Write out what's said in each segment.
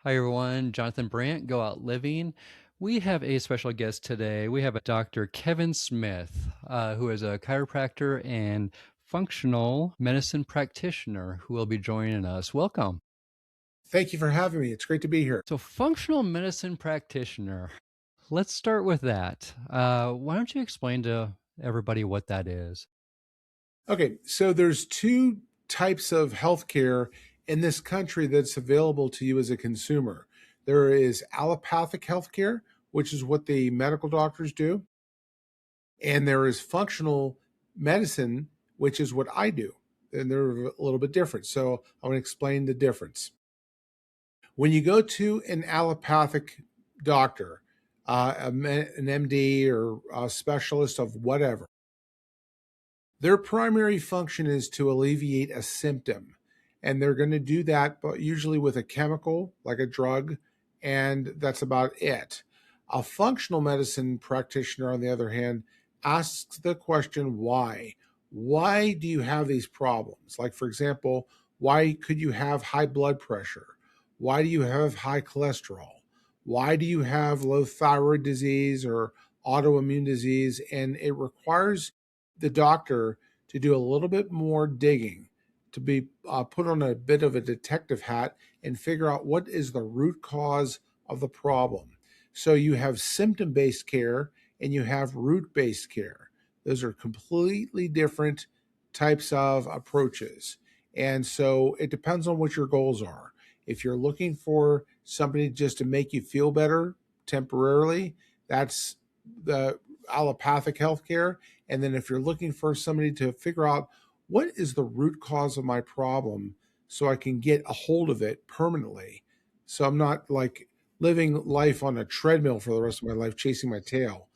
Hi, everyone. Jonathan Brandt, Go Out Living. We have a special guest today. We have a Dr. Kevin Smith, who is a chiropractor and functional medicine practitioner who will be joining us. Welcome. Thank you for having me. It's great to be here. So, functional medicine practitioner. Let's start with that. Why don't you explain to everybody what that is? Okay, so there's two types of healthcare in this country that's available to you as a consumer. There is allopathic healthcare, which is what the medical doctors do, and there is functional medicine, which is what I do. And they're a little bit different. So I want to explain the difference. When you go to an allopathic doctor, an MD or a specialist of whatever, their primary function is to alleviate a symptom. And they're going to do that, but usually with a chemical, like a drug, and that's about it. A functional medicine practitioner, on the other hand, asks the question, why? Why do you have these problems? Like, for example, why could you have high blood pressure? Why do you have high cholesterol? Why do you have low thyroid disease or autoimmune disease? And it requires the doctor to do a little bit more digging, to be put on a bit of a detective hat and figure out what is the root cause of the problem. So you have symptom based care and you have root based care. Those are completely different types of approaches. And so it depends on what your goals are. If you're looking for somebody just to make you feel better temporarily, that's the allopathic healthcare. And then if you're looking for somebody to figure out what is the root cause of my problem so I can get a hold of it permanently, so I'm not like living life on a treadmill for the rest of my life chasing my tail,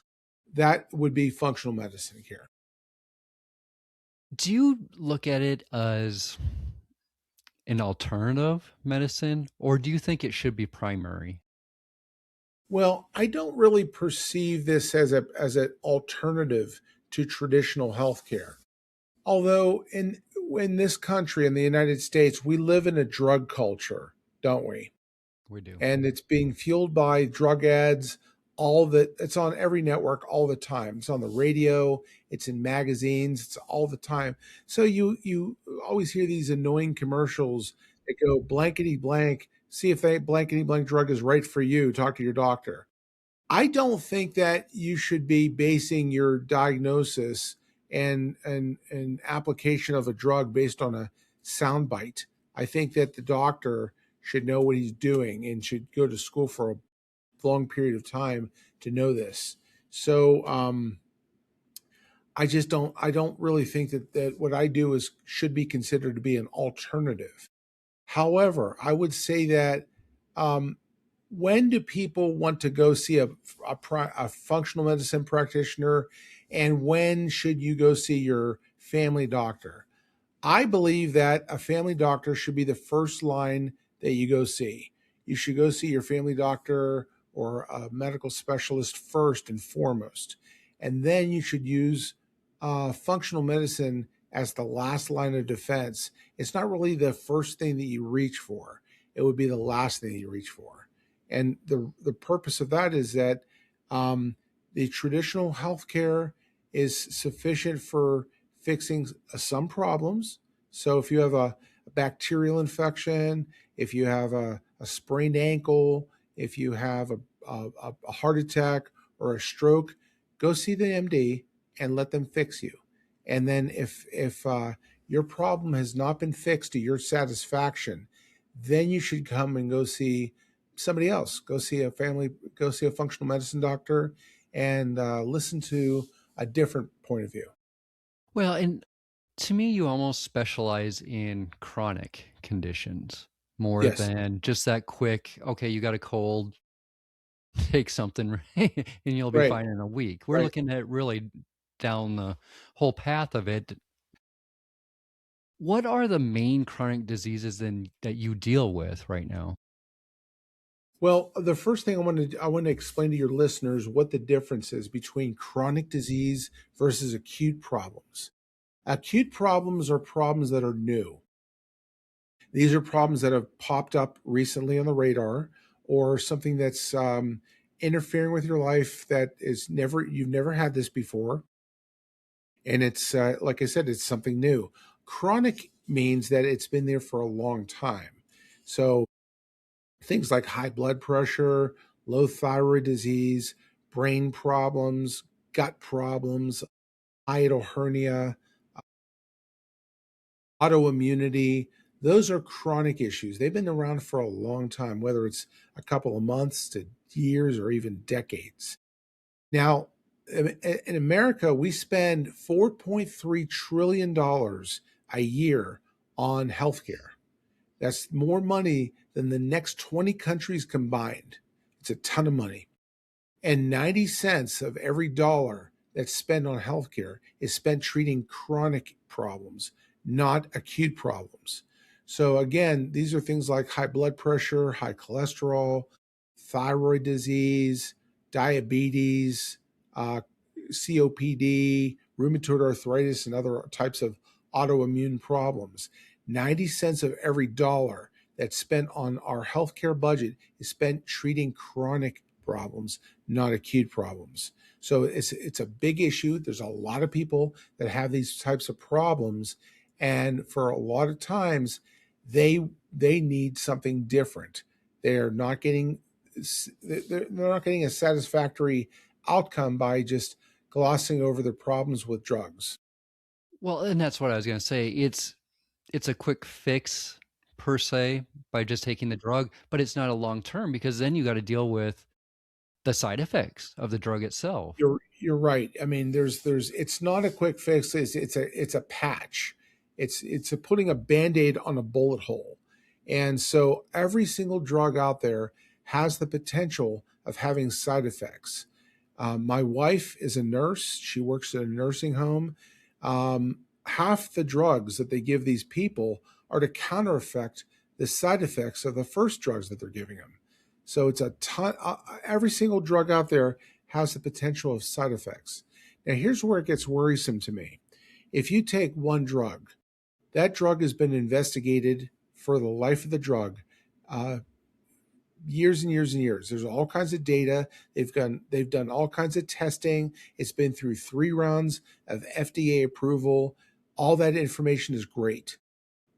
that would be functional medicine care. Do you look at it as an alternative medicine, or do you think it should be primary? Well, I don't really perceive this as an alternative to traditional healthcare. Although in this country, in the United States, we live in a drug culture, don't we? We do. And it's being fueled by drug ads. All that it's on every network all the time. It's on the radio. It's in magazines. It's all the time. So you always hear these annoying commercials that go blankety blank. See if that blankety blank drug is right for you. Talk to your doctor. I don't think that you should be basing your diagnosis and application of a drug based on a soundbite. I think that the doctor should know what he's doing and should go to school for a long period of time to know this. So I don't really think that what I do is should be considered to be an alternative. However, I would say that um, when do people want to go see a functional medicine practitioner, and when should you go see your family doctor? I believe that a family doctor should be the first line that you go see. You should go see your family doctor or a medical specialist first and foremost. And then you should use functional medicine as the last line of defense. It's not really the first thing that you reach for, it would be the last thing you reach for. And the purpose of that is that the traditional healthcare is sufficient for fixing some problems. So if you have a bacterial infection, if you have a sprained ankle, if you have a heart attack or a stroke, go see the MD and let them fix you. And then if your problem has not been fixed to your satisfaction, then you should come and go see somebody else. Go see a functional medicine doctor, and listen to a different point of view. Well, and to me, you almost specialize in chronic conditions more Yes, than just that quick, okay, you got a cold, take something and you'll be right, fine in a week. We're right. looking at really down the whole path of it. What are the main chronic diseases then that you deal with right now? Well, the first thing I want to explain to your listeners what the difference is between chronic disease versus acute problems. Acute problems are problems that are new. These are problems that have popped up recently on the radar. or something that's interfering with your life that is never you've never had this before, and it's like I said, it's something new. Chronic means that it's been there for a long time. So things like high blood pressure, low thyroid disease, brain problems, gut problems, hiatal hernia, autoimmunity, those are chronic issues. They've been around for a long time, whether it's a couple of months to years or even decades. Now, in America, we spend $4.3 trillion a year on healthcare. That's more money than the next 20 countries combined. It's a ton of money. And 90 cents of every dollar that's spent on healthcare is spent treating chronic problems, not acute problems. So, again, these are things like high blood pressure, high cholesterol, thyroid disease, diabetes, COPD, rheumatoid arthritis, and other types of autoimmune problems. 90 cents of every dollar that's spent on our healthcare budget is spent treating chronic problems, not acute problems. So it's a big issue. There's a lot of people that have these types of problems, and for a lot of times, they need something different. They're not getting they're not getting a satisfactory outcome by just glossing over their problems with drugs. Well, and that's what I was going to say. It's a quick fix per se by just taking the drug, but it's not a long term because then you got to deal with the side effects of the drug itself. You're right. I mean, there's it's not a quick fix. It's a patch. It's putting a band-aid on a bullet hole. And so every single drug out there has the potential of having side effects. My wife is a nurse. She works at a nursing home. Half the drugs that they give these people are to counter effect the side effects of the first drugs that they're giving them. So it's a ton. Every single drug out there has the potential of side effects. Now, here's where it gets worrisome to me. If you take one drug, that drug has been investigated for the life of the drug, uh, years and years and years. There's all kinds of data. They've done all kinds of testing. It's been through 3 rounds of FDA approval. All that information is great.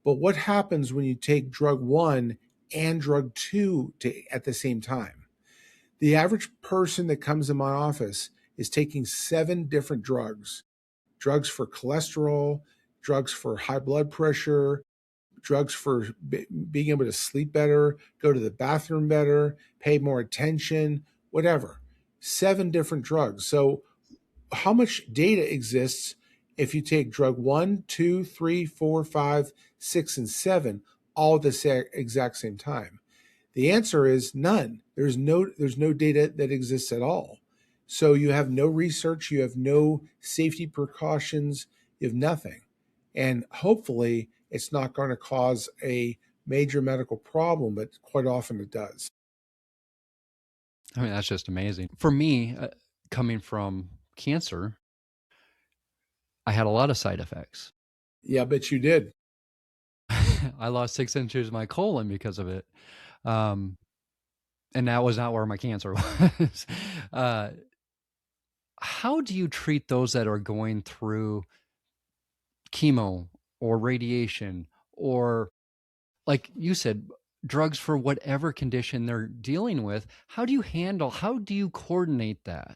But what happens when you take drug one and drug two at the same time? The average person that comes in my office is taking 7 different drugs for cholesterol, drugs for high blood pressure, drugs for being able to sleep better, go to the bathroom better, pay more attention, whatever. 7 different drugs. So, how much data exists if you take drug one, two, three, four, five, six, and seven all at the exact same time? The answer is none. There's no data that exists at all. So you have no research, you have no safety precautions, you have nothing. And hopefully it's not going to cause a major medical problem, but quite often it does. I mean, that's just amazing. For me, coming from cancer, I had a lot of side effects. Yeah, I bet you did. I lost 6 inches of my colon because of it. Um, and that was not where my cancer was. uh, how do you treat those that are going through chemo or radiation or, like you said, drugs for whatever condition they're dealing with? How do you coordinate that?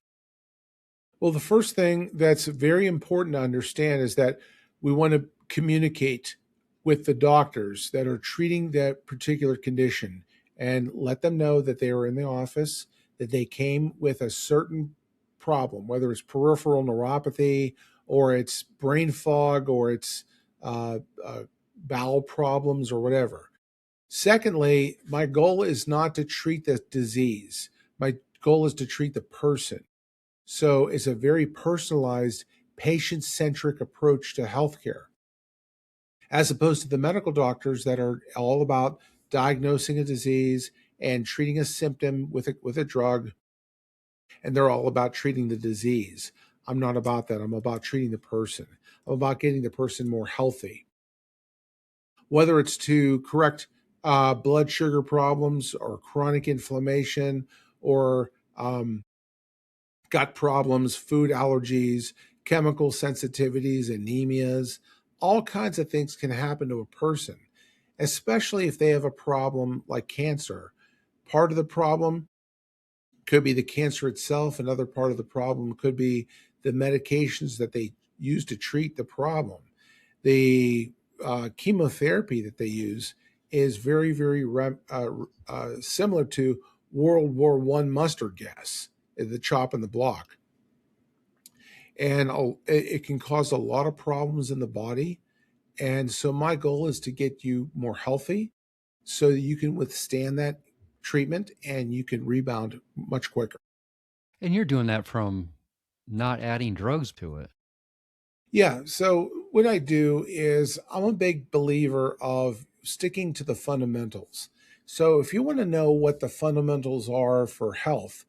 Well, the first thing that's very important to understand is that we want to communicate with the doctors that are treating that particular condition and let them know that they are in the office, that they came with a certain problem, whether it's peripheral neuropathy or it's brain fog or it's uh, uh, bowel problems or whatever. Secondly, my goal is not to treat the disease. My goal is to treat the person. So it's a very personalized, patient centric approach to healthcare, as opposed to the medical doctors that are all about diagnosing a disease and treating a symptom with a drug, and they're all about treating the disease. I'm not about that. I'm about treating the person. I'm about getting the person more healthy, whether it's to correct blood sugar problems or chronic inflammation or gut problems, food allergies, chemical sensitivities, anemias, all kinds of things can happen to a person, especially if they have a problem like cancer. Part of the problem could be the cancer itself. Another part of the problem could be the medications that they use to treat the problem. The chemotherapy that they use is very, very similar to World War I mustard gas, the chop and the block. And it can cause a lot of problems in the body. And so my goal is to get you more healthy so that you can withstand that treatment and you can rebound much quicker. And you're doing that from not adding drugs to it. Yeah. So what I do is I'm a big believer of sticking to the fundamentals. So if you want to know what the fundamentals are for health,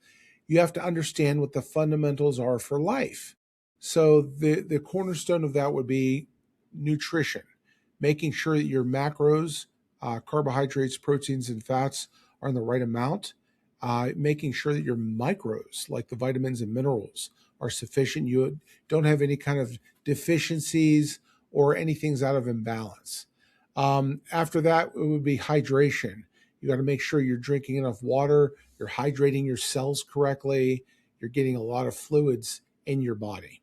you have to understand what the fundamentals are for life. So the cornerstone of that would be nutrition, making sure that your macros, carbohydrates, proteins, and fats are in the right amount, making sure that your micros, like the vitamins and minerals, are sufficient. You don't have any kind of deficiencies or anything's out of imbalance. After that, it would be hydration. You got to make sure you're drinking enough water, you're hydrating your cells correctly, you're getting a lot of fluids in your body.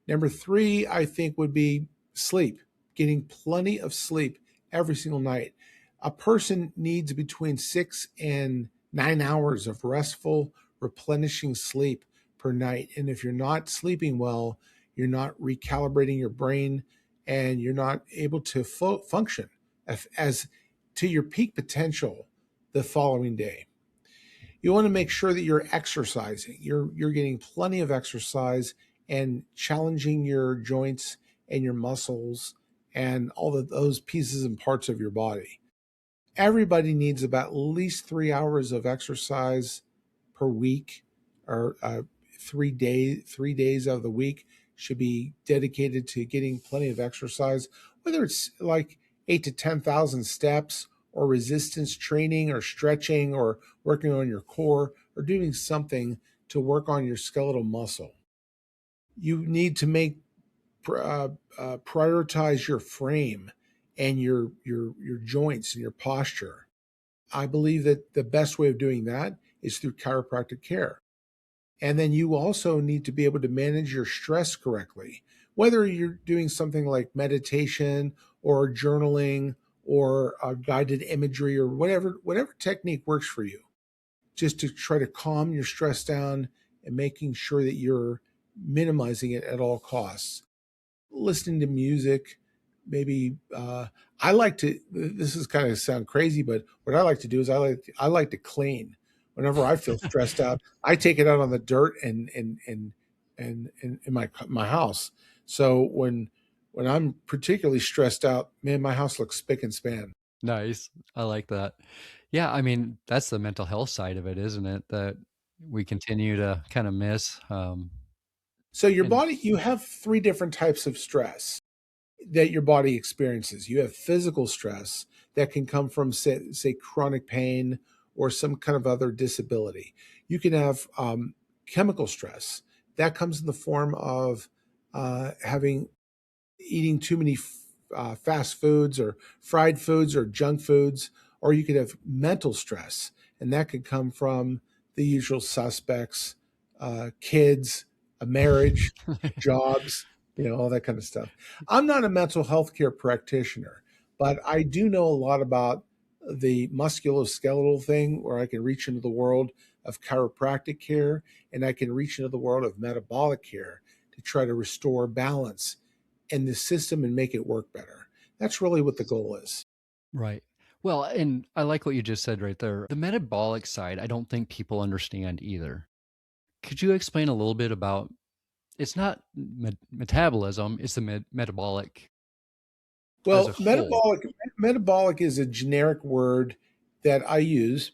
Number three, I think, would be sleep, getting plenty of sleep every single night. A person needs between 6 and 9 hours of restful, replenishing sleep per night. And if you're not sleeping well, you're not recalibrating your brain and you're not able to function as to your peak potential the following day. You want to make sure that you're exercising. You're getting plenty of exercise and challenging your joints and your muscles and all of those pieces and parts of your body. Everybody needs about at least 3 hours of exercise per week, or 3 days out of the week should be dedicated to getting plenty of exercise, whether it's like 8 to 10,000 steps or resistance training or stretching or working on your core or doing something to work on your skeletal muscle. You need to prioritize your frame and your joints and your posture. I believe that the best way of doing that is through chiropractic care. And then you also need to be able to manage your stress correctly, whether you're doing something like meditation or journaling or guided imagery or whatever technique works for you, just to try to calm your stress down and making sure that you're minimizing it at all costs. Listening to music, maybe I like to. This is kind of sound crazy, but what I like to do is I like to clean. Whenever I feel stressed out, I take it out on the dirt and in my house. So when I'm particularly stressed out, man, my house looks spick and span. Nice. I like that. Yeah, I mean, that's the mental health side of it, isn't it? That we continue to kind of miss. So your And body, you have three different types of stress that your body experiences. You have physical stress that can come from, say chronic pain or some kind of other disability. You can have chemical stress that comes in the form of having eating too many fast foods or fried foods or junk foods, or you could have mental stress, and that could come from the usual suspects, kids, a marriage, jobs, all that kind of stuff. I'm not a mental health care practitioner, but I do know a lot about the musculoskeletal thing where I can reach into the world of chiropractic care and I can reach into the world of metabolic care to try to restore balance in the system and make it work better. That's really what the goal is. right. Well, and I like what you just said right there. The metabolic side, I don't think people understand either. Could you explain a little bit about it's not metabolism, it's the metabolic as a Well, whole. metabolic is a generic word that I use,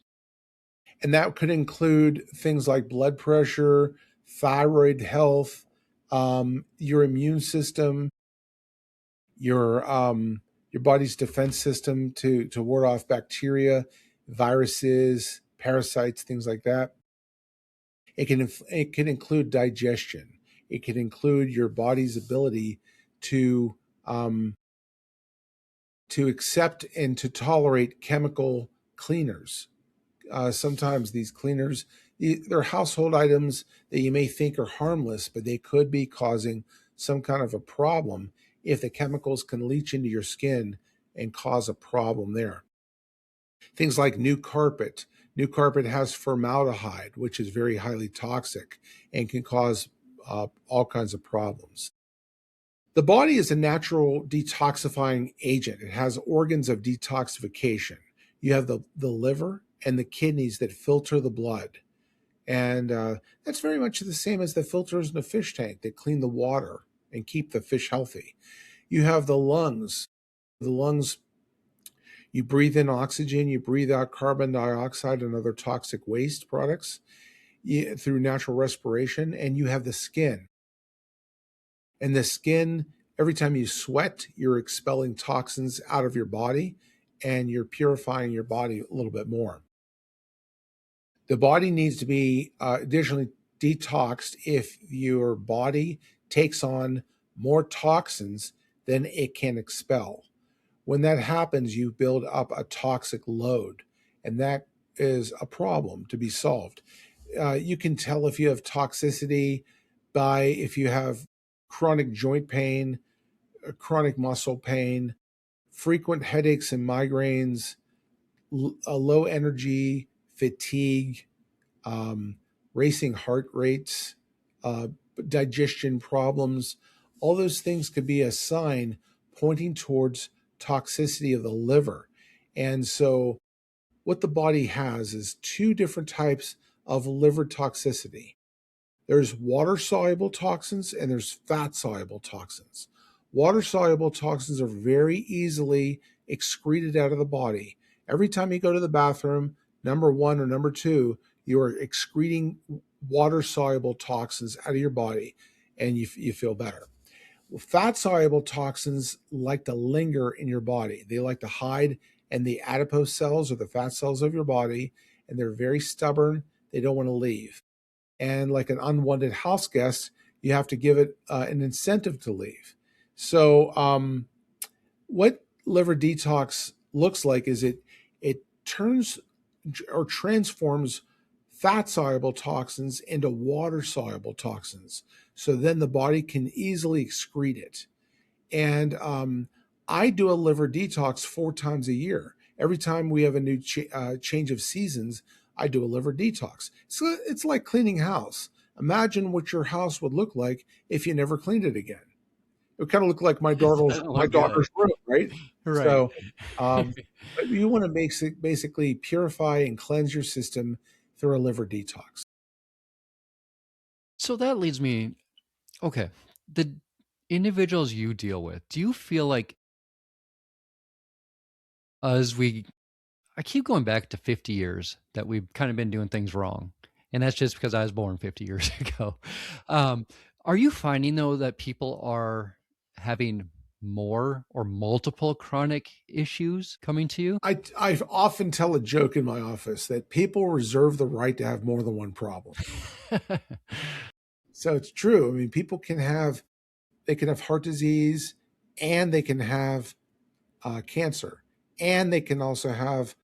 and that could include things like blood pressure, thyroid health, your immune system, your your body's defense system to ward off bacteria, viruses, parasites, things like that. It can include digestion. It can include your body's ability to um, to accept and to tolerate chemical cleaners. Sometimes these cleaners, they're household items that you may think are harmless, but they could be causing some kind of a problem if the chemicals can leach into your skin and cause a problem there. Things like new carpet. New carpet has formaldehyde, which is very highly toxic and can cause all kinds of problems. The body is a natural detoxifying agent. It has organs of detoxification. You have the liver and the kidneys that filter the blood. And that's very much the same as the filters in a fish tank that clean the water and keep the fish healthy. You have the lungs. The lungs, you breathe in oxygen, you breathe out carbon dioxide and other toxic waste products through natural respiration. And you have the skin. And the skin, every time you sweat, you're expelling toxins out of your body and you're purifying your body a little bit more. The body needs to be additionally detoxed if your body takes on more toxins than it can expel. When that happens, you build up a toxic load, and that is a problem to be solved. You can tell if you have toxicity by if you have chronic joint pain, chronic muscle pain, frequent headaches and migraines, a low energy, fatigue, um, racing heart rates, uh, digestion problems. All those things could be a sign pointing towards toxicity of the liver. And so, what the body has is two different types of liver toxicity. There's water soluble toxins and there's fat soluble toxins. Water soluble toxins are very easily excreted out of the body. Every time you go to the bathroom, number one or number two, you are excreting water soluble toxins out of your body and you feel better. Well, fat soluble toxins like to linger in your body, they like to hide in the adipose cells or the fat cells of your body, and they're very stubborn. They don't want to leave. And like an unwanted house guest, you have to give it an incentive to leave. So, what liver detox looks like is it turns or transforms fat soluble toxins into water soluble toxins. So then the body can easily excrete it. And I do a liver detox 4 times a year. Every time we have a new change of seasons, I do a liver detox. So it's like cleaning house. Imagine what your house would look like if you never cleaned it again. It would kind of look like my It daughter's doesn't my look good. daughter's room, right? Right. So, but you want to basically purify and cleanse your system through a liver detox. So that leads me, okay, the individuals you deal with, do you feel like as we I keep going back to 50 years that we've kind of been doing things wrong. And that's just because I was born 50 years ago. Um, are you finding, though, that people are having more or multiple chronic issues coming to you? I often tell a joke in my office that people reserve the right to have more than one problem. So it's true. I mean, people they can have heart disease, and they can have cancer, and they can also have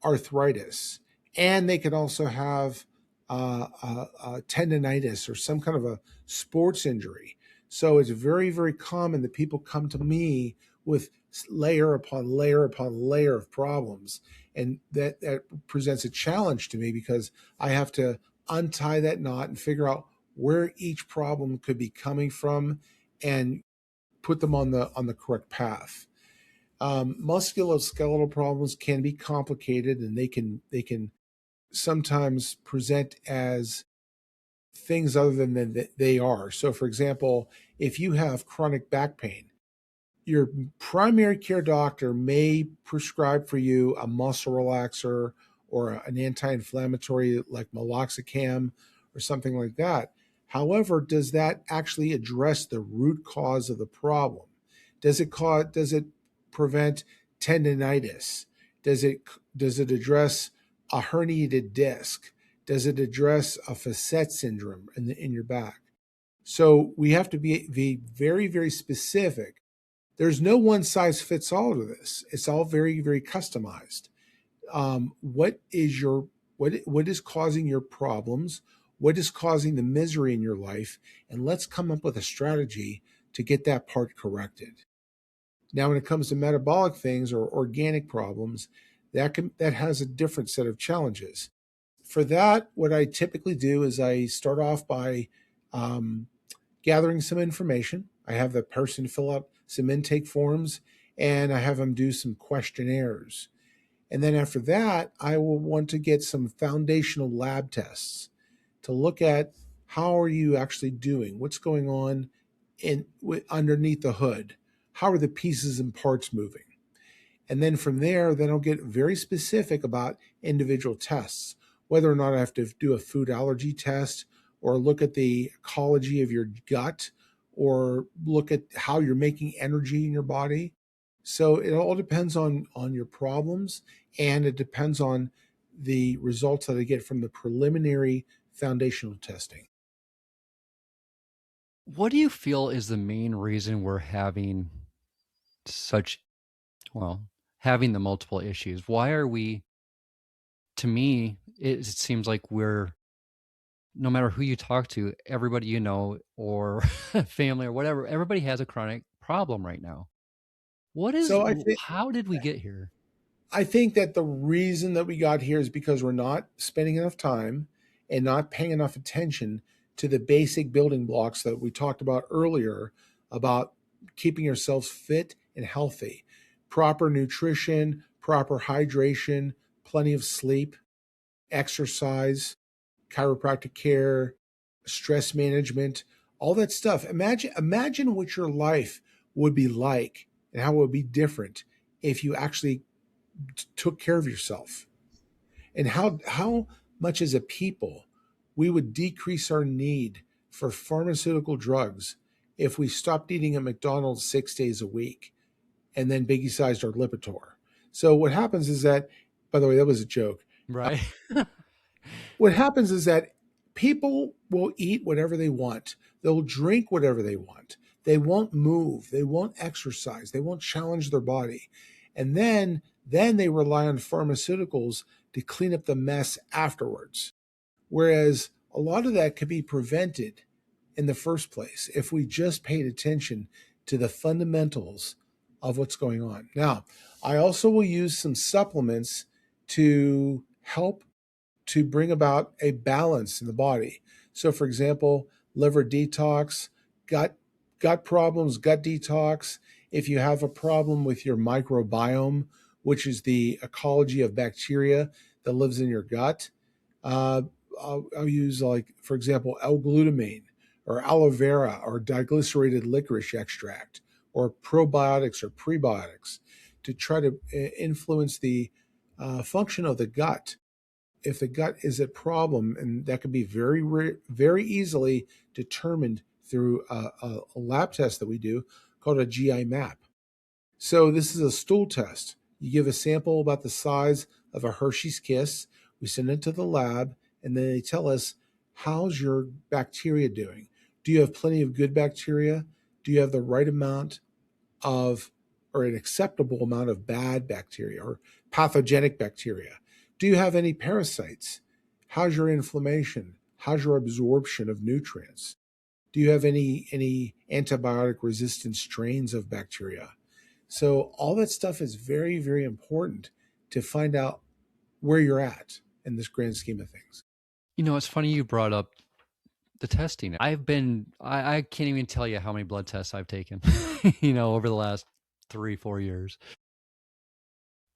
arthritis, and they can also have tendonitis or some kind of a sports injury. So it's very, very common that people come to me with layer upon layer upon layer of problems. And that presents a challenge to me because I have to untie that knot and figure out where each problem could be coming from and put them on the correct path. Musculoskeletal problems can be complicated, and they can sometimes present as things other than they are. So, for example, if you have chronic back pain, your primary care doctor may prescribe for you a muscle relaxer or an anti-inflammatory like meloxicam or something like that. However, does that actually address the root cause of the problem? Does it prevent tendonitis? Does it address a herniated disc? Does it address a facet syndrome in your back? So we have to be very, very specific. There's no one size fits all to this. It's all very, very customized. What is your what is causing your problems? What is causing the misery in your life? And let's come up with a strategy to get that part corrected. Now, when it comes to metabolic things or organic problems, that has a different set of challenges. For that, what I typically do is I start off by um, gathering some information. I have the person fill out some intake forms, and I have them do some questionnaires. And then after that, I will want to get some foundational lab tests to look at how are you actually doing, what's going on underneath the hood, how are the pieces and parts moving. And then from there, then I'll get very specific about individual tests, whether or not I have to do a food allergy test or look at the ecology of your gut or look at how you're making energy in your body. So it all depends on your problems, and it depends on the results that I get from the preliminary foundational testing. What do you feel is the main reason we're having such, well, having the multiple issues? Why are we, to me, it seems like we're, no matter who you talk to, everybody you know or family or whatever, everybody has a chronic problem right now. What is, So how did we get here? I think that the reason that we got here is because we're not spending enough time and not paying enough attention to the basic building blocks that we talked about earlier about keeping yourselves fit and healthy. Proper nutrition, proper hydration, plenty of sleep, exercise, chiropractic care, stress management, all that stuff. Imagine what your life would be like and how it would be different if you actually took care of yourself, and how much as a people we would decrease our need for pharmaceutical drugs if we stopped eating at McDonald's 6 days a week and then biggie sized our Lipitor. So what happens is that, by the way, that was a joke. Right. What happens is that people will eat whatever they want. They'll drink whatever they want. They won't move. They won't exercise. They won't challenge their body. And then they rely on pharmaceuticals to clean up the mess afterwards. Whereas a lot of that could be prevented in the first place if we just paid attention to the fundamentals of what's going on. Now, I also will use some supplements to help to bring about a balance in the body. So, for example, liver detox, gut problems, gut detox. If you have a problem with your microbiome, which is the ecology of bacteria that lives in your gut, uh, I'll use, like, for example, L-glutamine or aloe vera or diglycerated licorice extract or probiotics or prebiotics to try to influence the function of the gut. If the gut is a problem, and that can be very easily determined through a lab test that we do called a GI map. So this is a stool test. You give a sample about the size of a Hershey's Kiss. We send it to the lab, and then they tell us, how's your bacteria doing? Do you have plenty of good bacteria? Do you have the right amount of, or an acceptable amount of bad bacteria or pathogenic bacteria? Do you have any parasites? How's your inflammation? How's your absorption of nutrients? Do you have any antibiotic resistant strains of bacteria? So all that stuff is very, very important to find out where you're at in this grand scheme of things. You know, it's funny you brought up the testing. I can't even tell you how many blood tests I've taken, over the last 3, 4 years.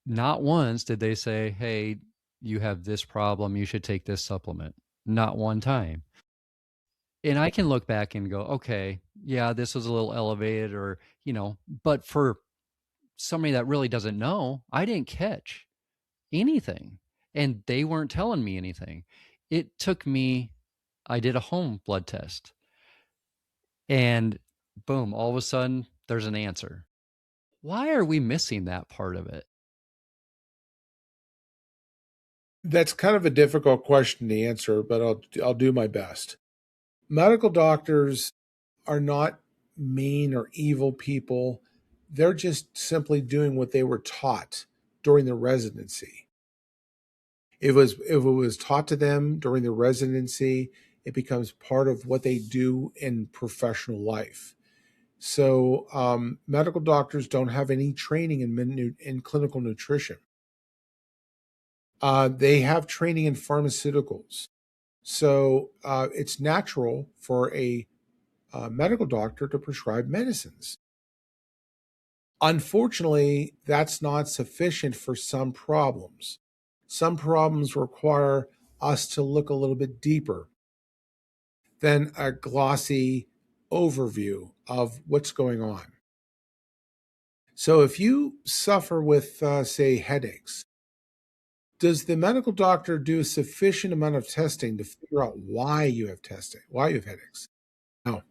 Not once did they say, hey, you have this problem, you should take this supplement. Not one time. And I can look back and go, okay, yeah, this was a little elevated but for somebody that really doesn't know, I didn't catch anything and they weren't telling me anything. It took me, I did a home blood test and boom, all of a sudden there's an answer. Why are we missing that part of it? That's kind of a difficult question to answer, but I'll do my best. Medical doctors are not mean or evil people. They're just simply doing what they were taught during the residency. If it was taught to them during the residency, it becomes part of what they do in professional life. So medical doctors don't have any training in clinical nutrition. They have training in pharmaceuticals. So it's natural for a medical doctor to prescribe medicines. Unfortunately, that's not sufficient for some problems. Some problems require us to look a little bit deeper than a glossy overview of what's going on. So, if you suffer with, say, headaches, does the medical doctor do a sufficient amount of testing to figure out why you have headaches? No.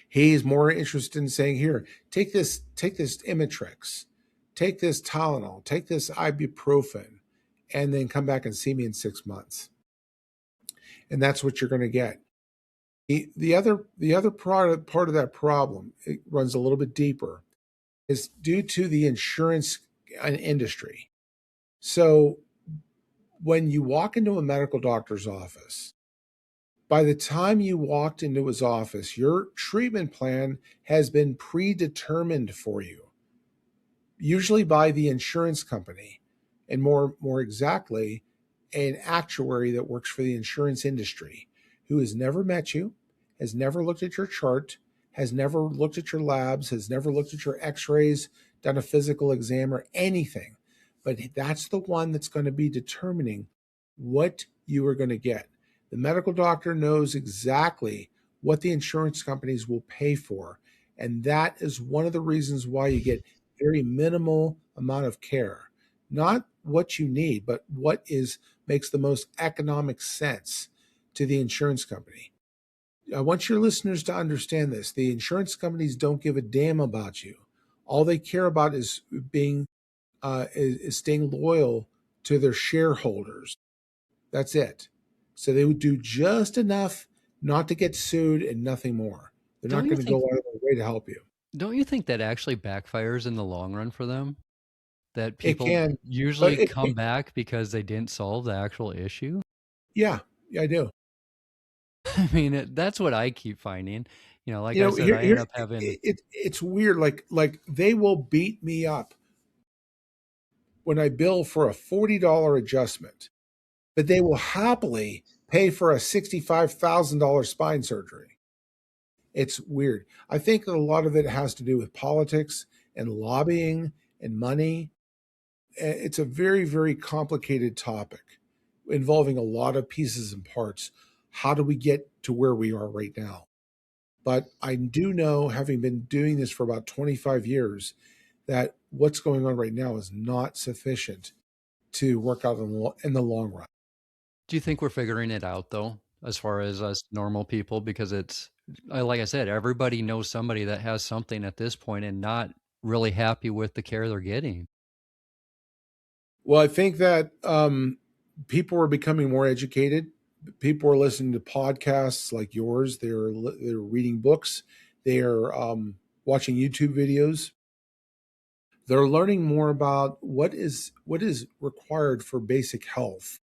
He's more interested in saying, here, take this Imitrex, take this Tylenol, take this ibuprofen, and then come back and see me in 6 months. And that's what you're going to get. The other part of that problem, it runs a little bit deeper, is due to the insurance industry. So when you walk into a medical doctor's office, by the time you walked into his office, your treatment plan has been predetermined for you, usually by the insurance company, and more exactly, an actuary that works for the insurance industry who has never met you, has never looked at your chart, has never looked at your labs, has never looked at your x-rays, done a physical exam or anything. But that's the one that's going to be determining what you are going to get. The medical doctor knows exactly what the insurance companies will pay for. And that is one of the reasons why you get very minimal amount of care. Not what you need, but what makes the most economic sense to the insurance company. I want your listeners to understand this. The insurance companies don't give a damn about you. All they care about is staying loyal to their shareholders. That's it. So they would do just enough not to get sued and nothing more. They're Don't not you going to go think out of their way to help you. don't you think that actually backfires in the long run for them? That It people can, but usually come back because they didn't solve the actual issue? yeah, yeah, I do. I mean, that's what I keep finding. Like I said, I end Here's up having it's weird. Like they will beat me up when I bill for a $40 adjustment, but they will happily pay for a $65,000 spine surgery. It's weird. I think that a lot of it has to do with politics and lobbying and money. It's a very, very complicated topic involving a lot of pieces and parts. How do we get to where we are right now? But I do know, having been doing this for about 25 years, that what's going on right now is not sufficient to work out in the long run. Do you think we're figuring it out though, as far as us normal people? Because like I said, everybody knows somebody that has something at this point and not really happy with the care they're getting. Well, I think that people are becoming more educated. People are listening to podcasts like yours. They're reading books. They're watching YouTube videos. They're learning more about what is required for basic health,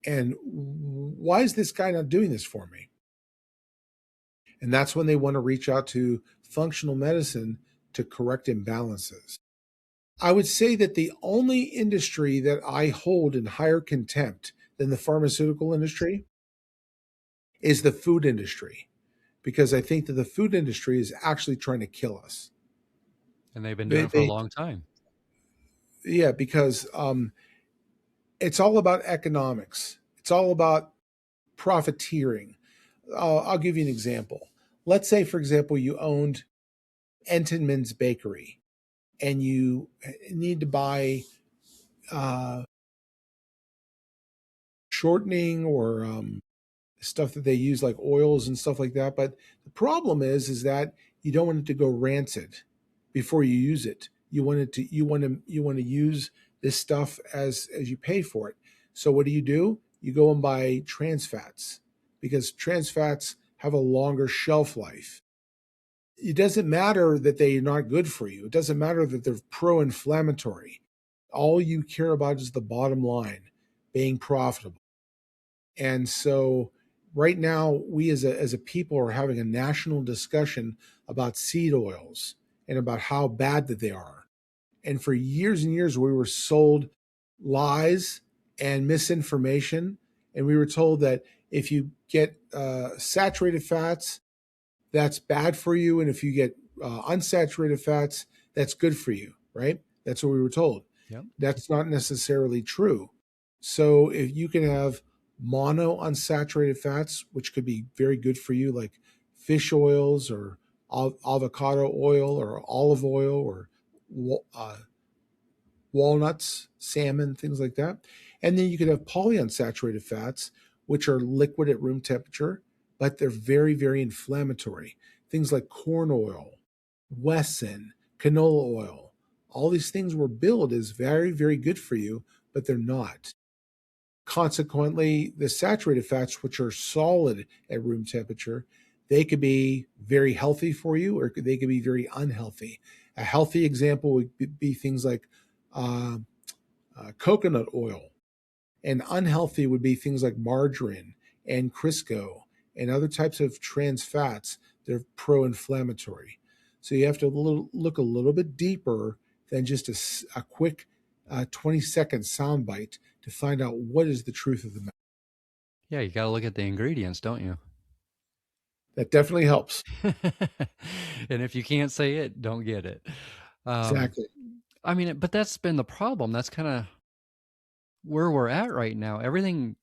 and why is this guy not doing this for me? And that's when they want to reach out to functional medicine to correct imbalances. I would say that the only industry that I hold in higher contempt than the pharmaceutical industry is the food industry, because I think that the food industry is actually trying to kill us. And they've been doing They, it for a they long time. yeah, because it's all about economics. It's all about profiteering. I'll give you an example. Let's say, for example, you owned Entenmann's Bakery and you need to buy uh, shortening or stuff that they use like oils and stuff like that. But the problem is that you don't want it to go rancid. before you use it. You want to use this stuff as you pay for it. So what do? You go and buy trans fats because trans fats have a longer shelf life. It doesn't matter that they're not good for you. It doesn't matter that they're pro-inflammatory. All you care about is the bottom line, being profitable. And so right now we as a people are having a national discussion about seed oils and about how bad that they are. And for years and years we were sold lies and misinformation, and we were told that if you get saturated fats, that's bad for you, and if you get unsaturated fats, that's good for you, right? That's what we were told. Yep. That's not necessarily true. So if you can have mono unsaturated fats, which could be very good for you, like fish oils or avocado oil or olive oil or uh, walnuts, salmon, things like that. And then you could have polyunsaturated fats, which are liquid at room temperature, but they're very, very inflammatory. Things like corn oil, Wesson, canola oil, all these things were billed as very, very good for you, but they're not. Consequently, the saturated fats, which are solid at room temperature, they could be very healthy for you or they could be very unhealthy. A healthy example would be things like uh, coconut oil, and unhealthy would be things like margarine and Crisco and other types of trans fats that are pro inflammatory. So you have to look a little bit deeper than just a quick 20-second soundbite to find out what is the truth of the matter. Yeah, you got to look at the ingredients, don't you? That definitely helps. And if you can't say it, don't get it. Um, Exactly. I mean, but that's been the problem. That's kind of where we're at right now. Everything,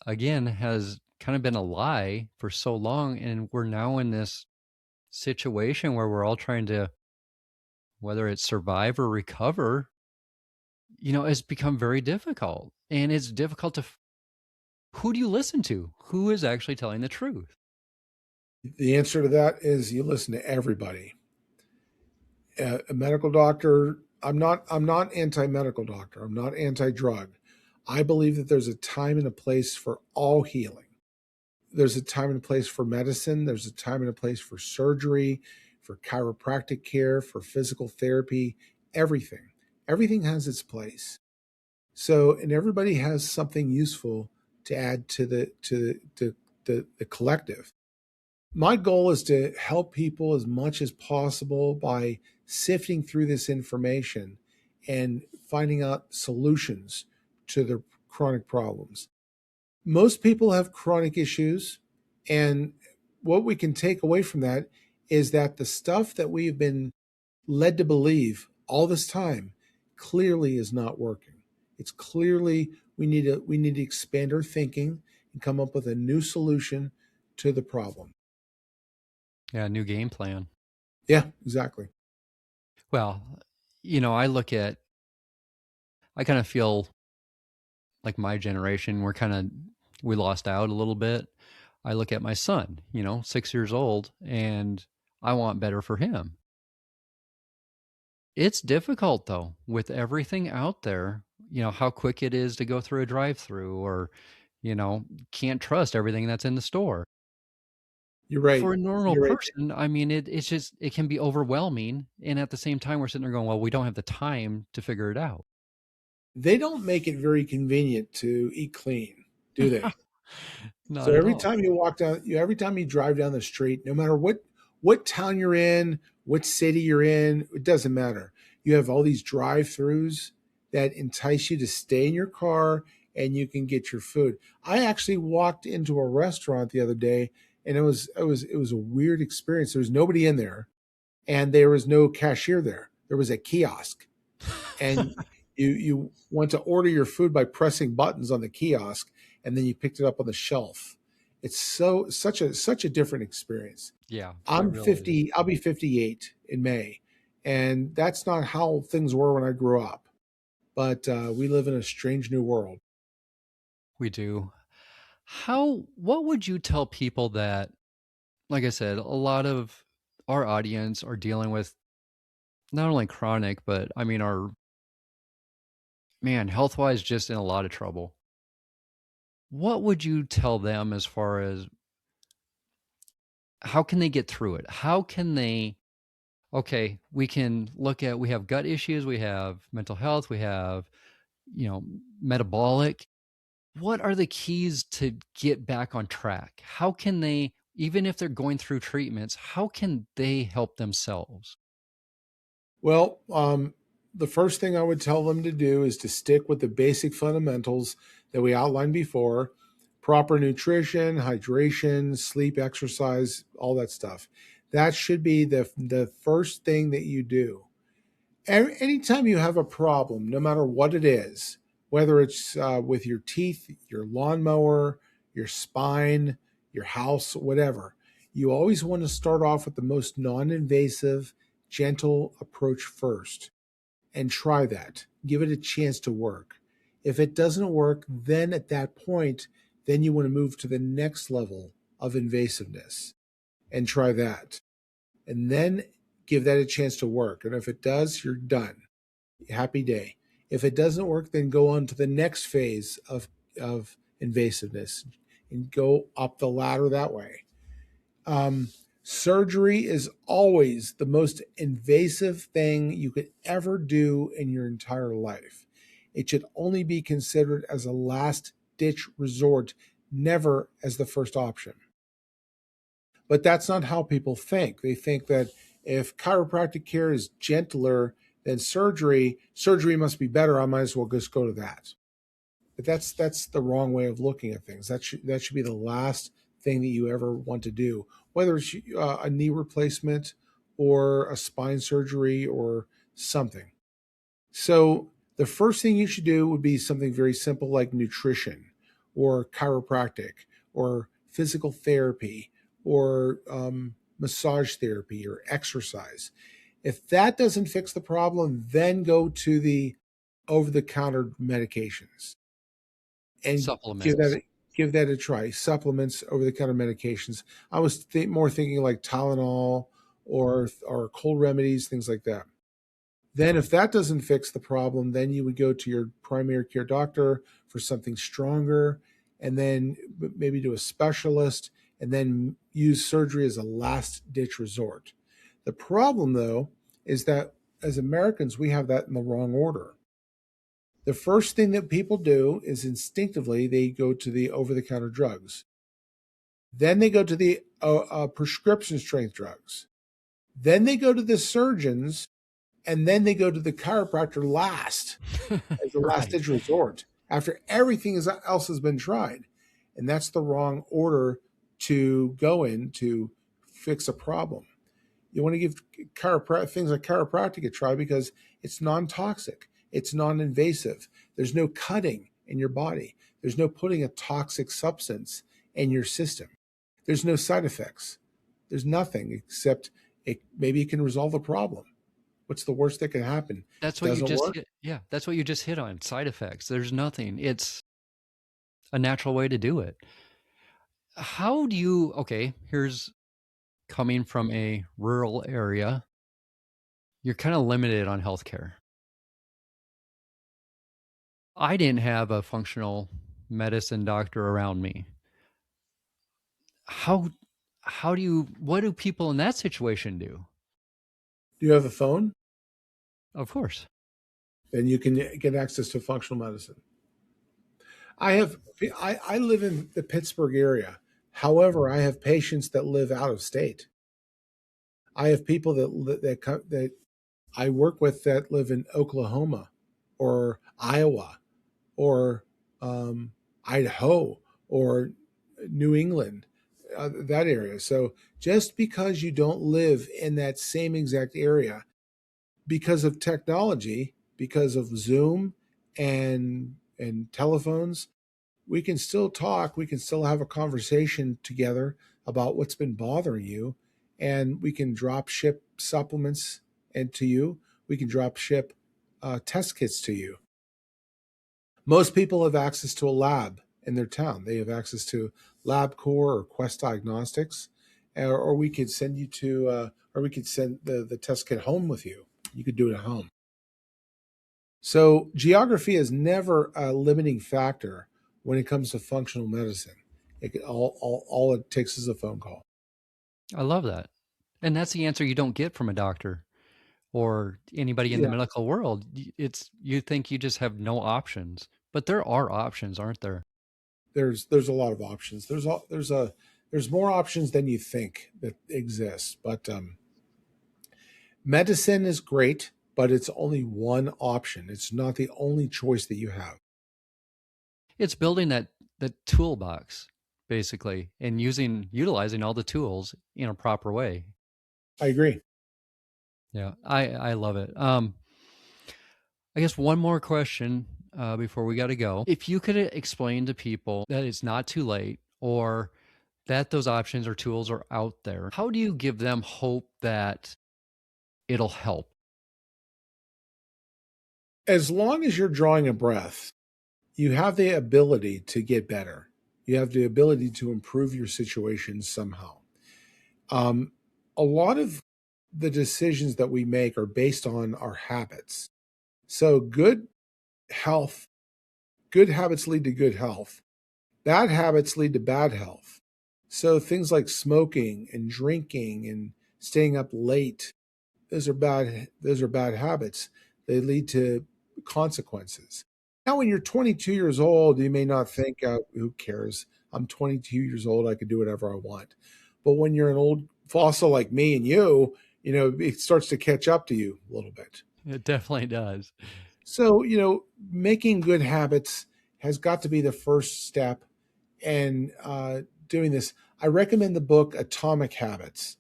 again, has kind of been a lie for so long. And we're now in this situation where we're all trying to, whether it's survive or recover, it's become very difficult. And it's difficult to, who do you listen to? Who is actually telling the truth? The answer to that is you listen to everybody. A medical doctor, I'm not anti-medical doctor. I'm not anti-drug. I believe that there's a time and a place for all healing. There's a time and a place for medicine, there's a time and a place for surgery, for chiropractic care, for physical therapy, everything. Everything has its place. So, and everybody has something useful to add to the collective. My goal is to help people as much as possible by sifting through this information and finding out solutions to their chronic problems. Most people have chronic issues, and what we can take away from that is that the stuff that we have been led to believe all this time clearly is not working. It's clearly we need to expand our thinking and come up with a new solution to the problem. Yeah, new game plan. Yeah, exactly. Well, I kind of feel like my generation, we lost out a little bit. I look at my son, 6 years old, and I want better for him. It's difficult though, with everything out there, how quick it is to go through a drive through or, can't trust everything that's in the store. You're right. For a normal You're right. person, I mean, it can be overwhelming. And at the same time, we're sitting there going, well, we don't have the time to figure it out. They don't make it very convenient to eat clean, do they? So Not at every all. time you walk down, every time you drive down the street, no matter what town you're in, what city you're in, it doesn't matter. You have all these drive-throughs that entice you to stay in your car and you can get your food. I actually walked into a restaurant the other day and it was a weird experience. There was nobody in there and there was no cashier there. There was a kiosk and you went to order your food by pressing buttons on the kiosk and then you picked it up on the shelf. It's such a different experience. Yeah, it I'm really is. 50, I'll be 58 in May, and that's not how things were when I grew up. But we live in a strange new world. We do. What would you tell people that, like I said, a lot of our audience are dealing with not only chronic, but I mean, our man, health wise, just in a lot of trouble. What would you tell them as far as how can they get through it? How can they, okay, we can look at, we have gut issues, we have mental health, we have, you know, metabolic. What are the keys to get back on track? How can they, even if they're going through treatments, how can they help themselves? Well, the first thing I would tell them to do is to stick with the basic fundamentals that we outlined before: proper nutrition, hydration, sleep, exercise, all that stuff. That should be the first thing that you do. Anytime you have a problem, no matter what it is, whether it's with your teeth, your lawnmower, your spine, your house, whatever, you always want to start off with the most non invasive, gentle approach first and try that. Give it a chance to work. If it doesn't work, then at that point, then you want to move to the next level of invasiveness and try that. And then give that a chance to work. And if it does, you're done. Happy day. If it doesn't work, then go on to the next phase of invasiveness and go up the ladder that way. Um, Surgery is always the most invasive thing you could ever do in your entire life. It should only be considered as a last ditch resort, never as the first option. But that's not how people think. They think that if chiropractic care is gentler than surgery, surgery must be better. I might as well just go to that. But that's the wrong way of looking at things. That should be the last thing that you ever want to do, whether it's a knee replacement or a spine surgery or something. So the first thing you should do would be something very simple like nutrition or chiropractic or physical therapy or massage therapy or exercise. If that doesn't fix the problem, then go to the over the counter medications and Supplements. give that a try. Supplements, over the counter medications. I was more thinking like Tylenol or cold remedies, things like that. Then, if that doesn't fix the problem, then you would go to your primary care doctor for something stronger, and then maybe to a specialist, and then use surgery as a last ditch resort. The problem, though, is that as Americans, we have that in the wrong order. The first thing that people do is instinctively they go to the over the counter drugs. Then they go to the prescription strength drugs. Then they go to the surgeons, and then they go to the chiropractor last as a last Right. ditch resort after everything else has been tried. And that's the wrong order to go in to fix a problem. You want to give things like chiropractic a try because it's non-toxic, it's non-invasive. There's no cutting in your body. There's no putting a toxic substance in your system. There's no side effects. There's nothing except maybe it can resolve the problem. What's the worst that can happen? That's what you Doesn't just work? hit. Yeah, that's what you just hit on. Side effects. There's nothing. It's a natural way to do it. How do you, okay, here's coming from a rural area, you're kind of limited on healthcare. I didn't have a functional medicine doctor around me. How how do you what do people in that situation do? Do you have a phone? Of course. Then you can get access to functional medicine. I have I live in the Pittsburgh area. However, I have patients that live out of state. I have people that I work with that live in Oklahoma or Iowa or um, Idaho or New England, that area. So just because you don't live in that same exact area, because of technology, because of Zoom and telephones, we can still talk. We can still have a conversation together about what's been bothering you, and we can drop ship supplements and to you. We can drop ship test kits to you. Most people have access to a lab in their town. They have access to LabCorp or Quest Diagnostics, or we could send you to, or we could send the test kit home with you. You could do it at home. So geography is never a limiting factor when it comes to functional medicine. All it takes is a phone call. I love that. And that's the answer you don't get from a doctor or anybody in the Yeah, medical world. It's you think you just have no options, but there are options, aren't there? there's a lot of options. There's more options than you think that exist. But medicine is great, but it's only one option. It's not the only choice that you have. It's building that toolbox basically and utilizing all the tools in a proper way. I agree. Yeah, I love it. I guess one more question before we got to go. If you could explain to people that it's not too late or that those options or tools are out there, how do you give them hope that it'll help? As long as you're drawing a breath, you have the ability to get better. You have the ability to improve your situation somehow. Um, a lot of the decisions that we make are based on our habits. So, health, good habits lead to good health. Bad habits lead to bad health. So, things like smoking and drinking and staying up late, those are bad habits. They lead to consequences. Now, when you're 22 years old, you may not think, who cares? I'm 22 years old. I can do whatever I want. But when you're an old fossil like me and you know, it starts to catch up to you a little bit. It definitely does. So, you know, making good habits has got to be the first step. And doing this, I recommend the book Atomic Habits.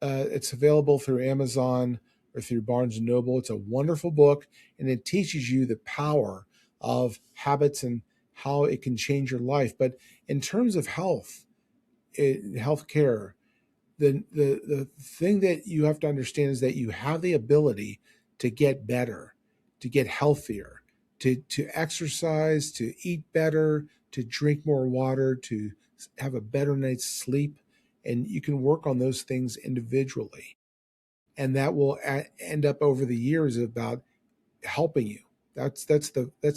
It's available through Amazon or through Barnes and Noble. It's a wonderful book, and it teaches you the power of habits and how it can change your life. But in terms of healthcare, the thing that you have to understand is that you have the ability to get better, to get healthier, to exercise, to eat better, to drink more water, to have a better night's sleep, and you can work on those things individually, and that will end up over the years about helping you. That's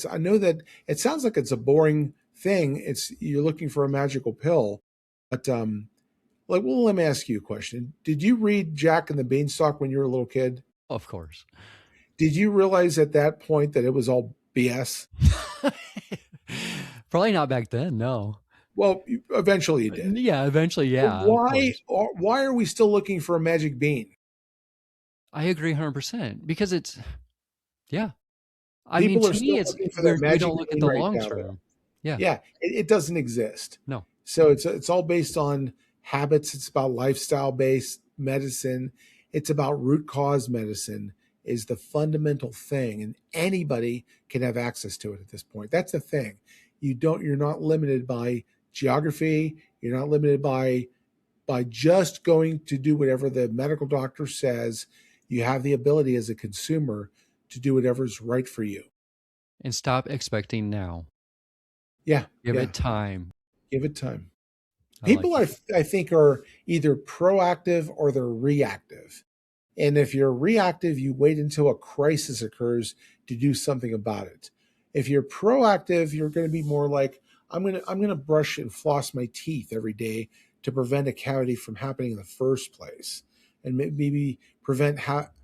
I know that it sounds like it's a boring thing. It's you're looking for a magical pill, but like, well, let me ask you a question. Did you read Jack and the Beanstalk when you were a little kid? Of course. Did you realize at that point that it was all BS? Probably not back then, no. Well, eventually you did. Yeah, eventually, But yeah, of course. why are we still looking for a magic bean? I agree 100% because it's yeah. I mean, People are to me, still it's looking for that we don't magic look at bean the right long now, though. term. Yeah, Yeah, it doesn't exist. no. So it's all based on habits. It's about lifestyle based medicine. It's about root cause medicine is the fundamental thing, and anybody can have access to it at this point. That's the thing. You're not limited by geography. You're not limited by just going to do whatever the medical doctor says. You have the ability as a consumer to do whatever's right for you. And stop expecting now. Yeah, Give yeah. it time. Give it time. I like People that. I think are either proactive or they're reactive. And if you're reactive, you wait until a crisis occurs to do something about it. If you're proactive, you're going to be more like, I'm going to brush and floss my teeth every day to prevent a cavity from happening in the first place, and maybe prevent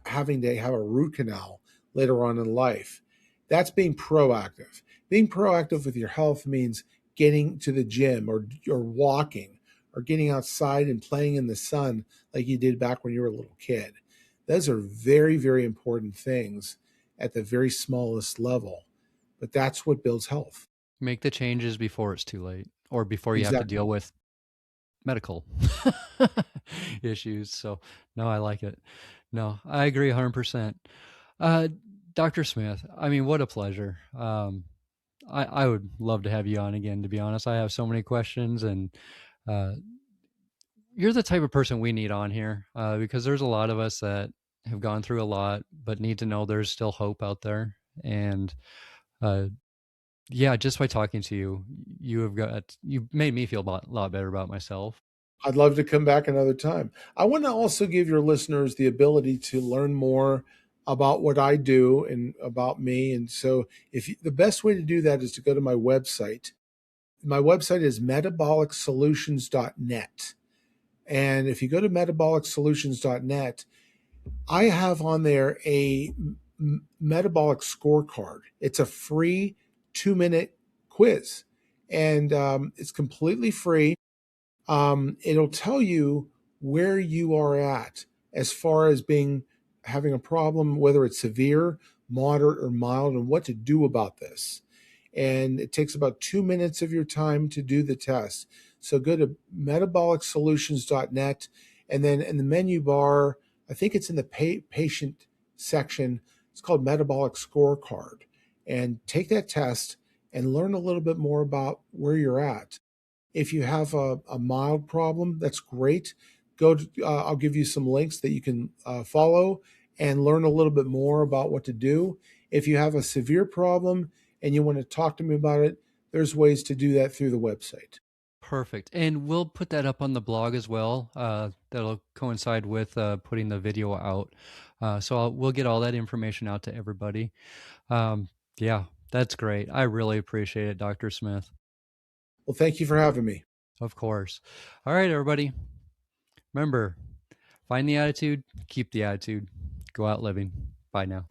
having to have a root canal later on in life. That's being proactive. Being proactive with your health means getting to the gym or walking or getting outside and playing in the sun like you did back when you were a little kid. Those are very, very important things at the very smallest level, but that's what builds health. Make the changes before it's too late or before you have to Exactly. deal with medical issues. So, no, I like it. No, I agree 100%. Uh, Dr. Smith, I mean, what a pleasure. I would love to have you on again, to be honest. I have so many questions, and uh, you're the type of person we need on here because there's a lot of us that have gone through a lot, but need to know there's still hope out there. And uh, yeah, just by talking to you, you made me feel a lot better about myself. I'd love to come back another time. I want to also give your listeners the ability to learn more about what I do and about me. And so, the best way to do that is to go to my website. My website is metabolicsolutions.net. And if you go to metabolicsolutions.net, I have on there a metabolic scorecard. It's a free 2 minute quiz, and it's completely free. It'll tell you where you are at as far as being having a problem, whether it's severe, moderate, or mild, and what to do about this. And it takes about 2 minutes of your time to do the test. So go to metabolicsolutions.net, and then in the menu bar, I think it's in the patient section, it's called Metabolic Scorecard. And take that test and learn a little bit more about where you're at. If you have a mild problem, that's great. I'll give you some links that you can follow and learn a little bit more about what to do. If you have a severe problem and you want to talk to me about it, there's ways to do that through the website. Perfect. And we'll put that up on the blog as well. That'll coincide with putting the video out. We'll get all that information out to everybody. Yeah, that's great. I really appreciate it, Dr. Smith. Well, thank you for having me. Of course. All right, everybody. Remember, find the attitude, keep the attitude, go out living. Bye now.